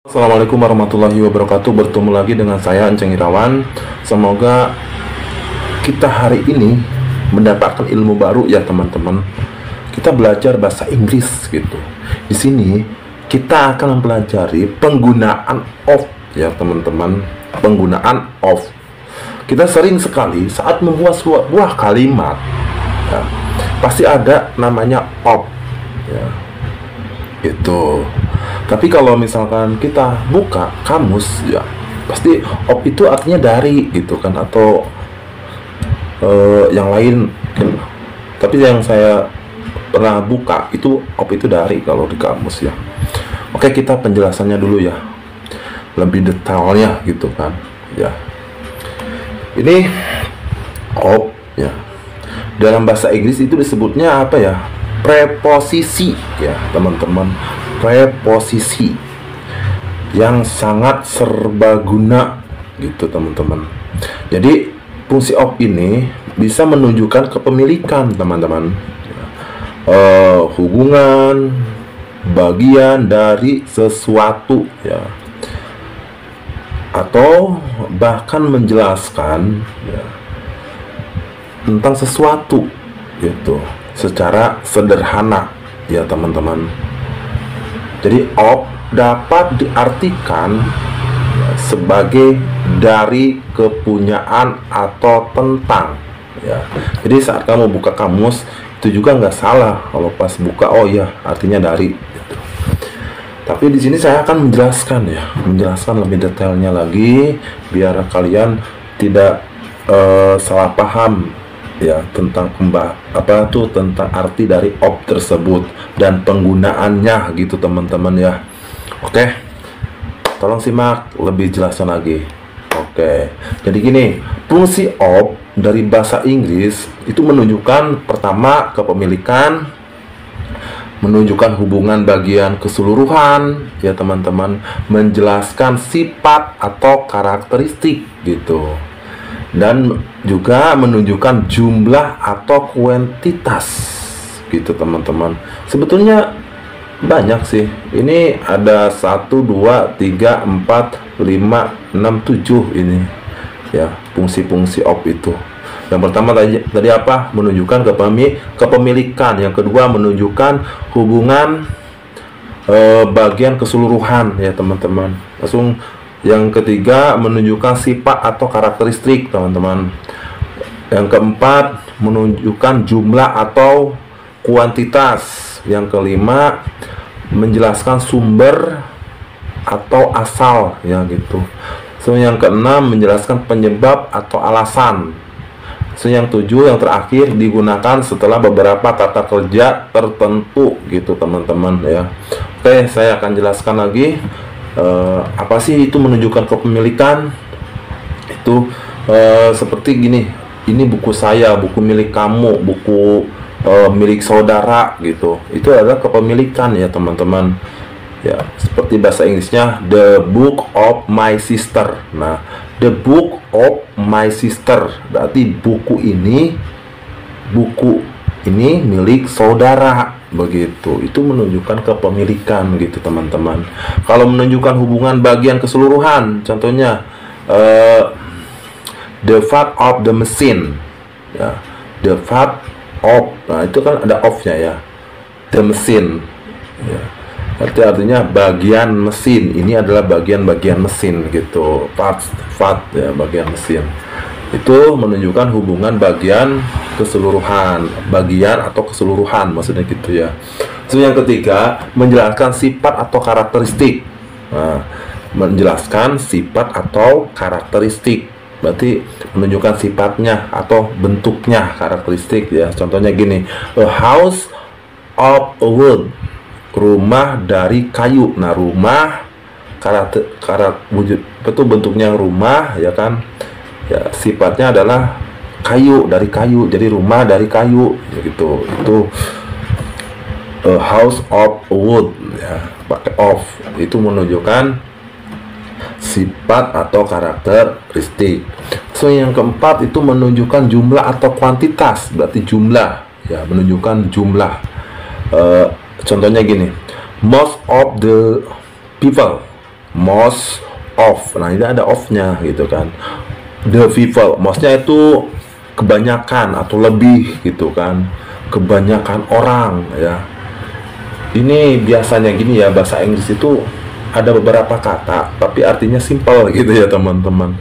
Assalamualaikum warahmatullahi wabarakatuh. Bertemu lagi dengan saya Enceng Irawan. Semoga kita hari ini mendapatkan ilmu baru ya teman-teman. Kita belajar bahasa Inggris gitu. Di sini kita akan mempelajari penggunaan of ya teman-teman. Penggunaan of. Kita sering sekali saat membuat sebuah kalimat ya, pasti ada namanya of ya. Itu. Tapi kalau misalkan kita buka kamus ya, pasti op itu artinya dari gitu kan, atau yang lain kan. Tapi yang saya pernah buka itu op itu dari kalau di kamus ya. Oke, kita penjelasannya dulu ya, lebih detailnya gitu kan ya. Ini op ya, dalam bahasa Inggris itu disebutnya apa ya, preposisi ya teman-teman. Preposisi yang sangat serbaguna gitu teman-teman. Jadi fungsi of ini bisa menunjukkan kepemilikan teman-teman, hubungan, bagian dari sesuatu ya, atau bahkan menjelaskan ya, tentang sesuatu gitu secara sederhana ya teman-teman. Jadi of dapat diartikan ya, sebagai dari, kepunyaan, atau tentang ya. Jadi saat kamu buka kamus itu juga nggak salah kalau pas buka oh ya artinya dari gitu. Tapi di sini saya akan menjelaskan lebih detailnya lagi biar kalian tidak salah paham ya tentang tentang arti dari of tersebut dan penggunaannya gitu teman-teman ya. Oke, tolong simak lebih jelasnya lagi. Oke, jadi gini, fungsi of dari bahasa Inggris itu menunjukkan pertama kepemilikan, menunjukkan hubungan bagian keseluruhan ya teman-teman, menjelaskan sifat atau karakteristik gitu, dan juga menunjukkan jumlah atau kuantitas gitu teman-teman. Sebetulnya banyak sih, ini ada 1, 2, 3, 4, 5, 6, 7 ini ya fungsi-fungsi of itu. Yang pertama tadi apa? Menunjukkan kepemilikan. Yang kedua menunjukkan hubungan bagian keseluruhan ya teman-teman. Langsung yang ketiga menunjukkan sifat atau karakteristik teman-teman. Yang keempat menunjukkan jumlah atau kuantitas. Yang kelima menjelaskan sumber atau asal ya gitu. So yang keenam menjelaskan penyebab atau alasan. So yang tujuh, yang terakhir digunakan setelah beberapa kata kerja tertentu gitu teman-teman ya. Oke, saya akan jelaskan lagi. Apa sih itu menunjukkan kepemilikan? Itu seperti gini, ini buku saya, buku milik kamu, buku milik saudara gitu. Itu adalah kepemilikan ya teman-teman ya. Seperti bahasa Inggrisnya the book of my sister. Nah, the book of my sister berarti buku ini milik saudara begitu. Itu menunjukkan kepemilikan gitu teman-teman. Kalau menunjukkan hubungan bagian keseluruhan, contohnya the part of the machine ya, the part of, nah itu kan ada of-nya ya, the machine ya. Artinya bagian mesin, ini adalah bagian-bagian mesin gitu, part ya, bagian mesin. Itu menunjukkan hubungan bagian keseluruhan, bagian atau keseluruhan maksudnya gitu ya. So yang ketiga menjelaskan sifat atau karakteristik. Nah, menjelaskan sifat atau karakteristik berarti menunjukkan sifatnya atau bentuknya, karakteristik ya. Contohnya gini, a house of wood, rumah dari kayu. Nah, rumah wujud itu bentuknya rumah ya kan ya, sifatnya adalah kayu, dari kayu, jadi rumah dari kayu ya gitu. Itu a house of wood ya, pakai of, itu menunjukkan sifat atau karakteristik. So yang keempat itu menunjukkan jumlah atau kuantitas, berarti jumlah ya, menunjukkan jumlah. Contohnya gini, most of the people most of. Nah, ini ada of-nya gitu kan. The people, most-nya itu kebanyakan atau lebih gitu kan. Kebanyakan orang ya. Ini biasanya gini ya, bahasa Inggris itu ada beberapa kata tapi artinya simpel gitu ya teman-teman.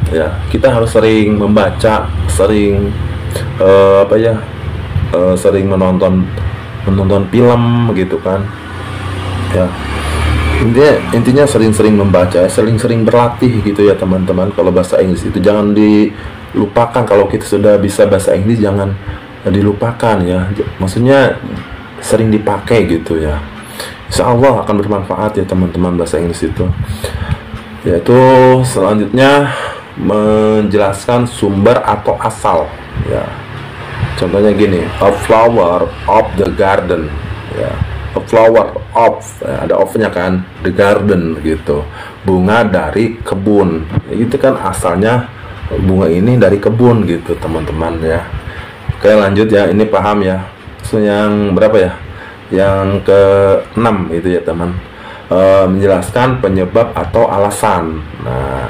Ya, kita harus sering membaca, sering sering menonton film gitu kan. Ya, intinya sering-sering membaca, sering-sering berlatih gitu ya teman-teman. Kalau bahasa Inggris itu jangan dilupakan. Kalau kita sudah bisa bahasa Inggris jangan dilupakan ya. Maksudnya sering dipakai gitu ya. Insya Allah akan bermanfaat ya teman-teman bahasa Inggris itu. Yaitu selanjutnya menjelaskan sumber atau asal ya. Contohnya gini, a flower of the garden ya. A flower of, ya, ada of-nya kan, the garden gitu. Bunga dari kebun. Ya, itu kan asalnya bunga ini dari kebun gitu teman-teman ya. Oke, lanjut ya, ini paham ya. So, yang berapa ya? Yang ke-6 itu ya teman. Menjelaskan penyebab atau alasan. Nah,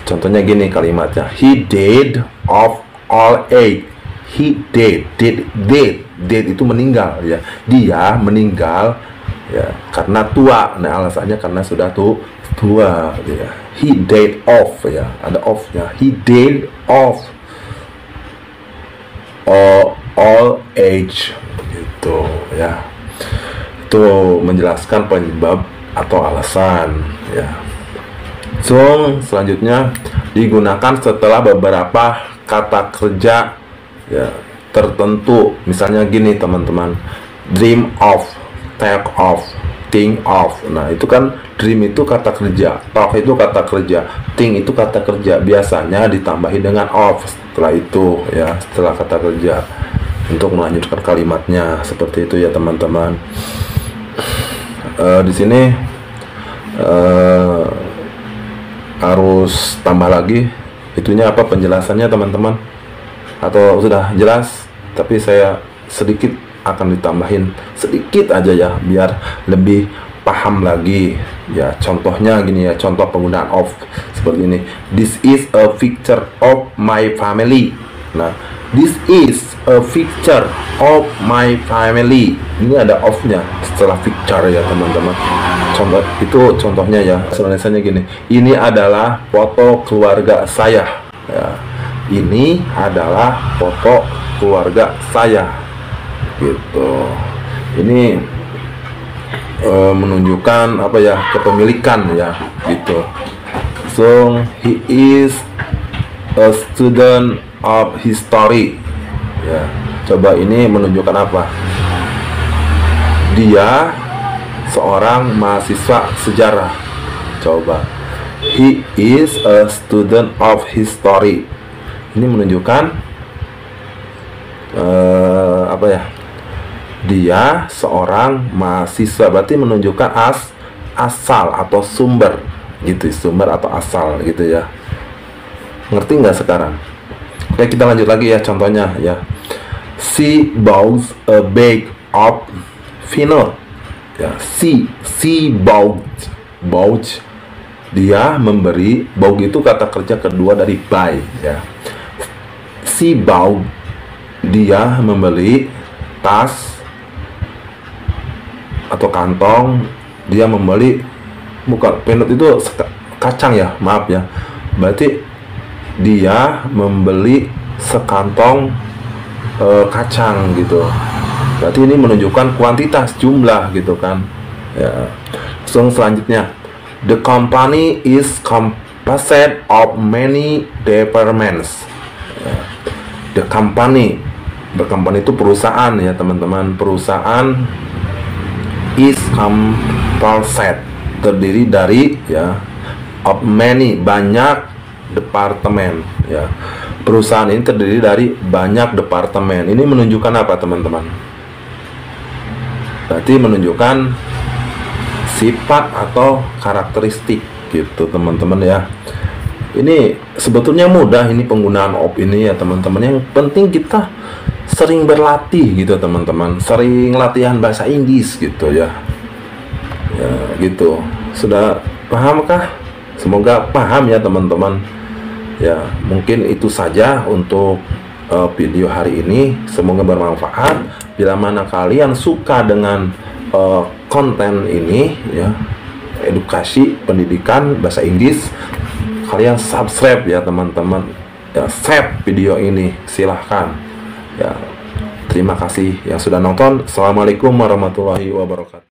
contohnya gini kalimatnya. He died of old age. He dead itu meninggal ya. Dia meninggal ya karena tua. Nah, alasannya karena sudah tua ya. He died of ya. Ada of-nya. He died of all age gitu ya. Itu menjelaskan penyebab atau alasan ya. So, selanjutnya digunakan setelah beberapa kata kerja ya tertentu. Misalnya gini teman-teman, dream of, take off, think of. Nah, itu kan dream itu kata kerja, talk itu kata kerja, think itu kata kerja. Biasanya ditambahi dengan of setelah itu ya, setelah kata kerja untuk melanjutkan kalimatnya. Seperti itu ya teman-teman. Di sini harus tambah lagi itunya apa penjelasannya teman-teman, atau sudah jelas tapi saya sedikit akan ditambahin sedikit aja ya biar lebih paham lagi ya. Contohnya gini ya, contoh penggunaan of seperti ini. This is a picture of my family. Nah, this is a picture of my family. Ini ada of-nya setelah picture ya teman-teman. Contoh itu contohnya ya. Selanjutnya gini. Ini adalah foto keluarga saya. Ya. Ini adalah foto keluarga saya. Gitu. Ini menunjukkan apa ya, kepemilikan ya gitu. So he is a student of history ya. Coba ini menunjukkan apa? Dia seorang mahasiswa sejarah. Coba, he is a student of history. Ini menunjukkan apa ya? Dia seorang mahasiswa, berarti menunjukkan asal atau sumber gitu, sumber atau asal gitu ya. Ngerti nggak sekarang? Oke, kita lanjut lagi ya contohnya ya. She bought a bag of vinyl ya. She bought dia memberi. Bought itu kata kerja kedua dari buy ya. She bought, dia membeli tas atau kantong. Dia membeli, bukan, peanut itu kacang ya, maaf ya. Berarti dia membeli sekantong kacang gitu. Berarti ini menunjukkan kuantitas, jumlah gitu kan ya. So, selanjutnya, the company is composed of many departments ya. The company itu perusahaan ya teman-teman. Perusahaan is composed, terdiri dari ya, of many, banyak, departemen ya. Perusahaan ini terdiri dari banyak departemen. Ini menunjukkan apa teman-teman? Berarti menunjukkan sifat atau karakteristik gitu teman-teman ya. Ini sebetulnya mudah ini penggunaan of ini ya teman-teman. Yang penting kita sering berlatih gitu teman-teman, sering latihan bahasa Inggris gitu ya. Ya gitu. Sudah pahamkah? Semoga paham ya teman-teman. Ya, mungkin itu saja untuk video hari ini. Semoga bermanfaat. Bila mana kalian suka dengan konten ini, ya, edukasi pendidikan bahasa Inggris, kalian subscribe ya teman-teman. Ya, share video ini, silahkan. Ya, terima kasih yang sudah nonton. Assalamualaikum warahmatullahi wabarakatuh.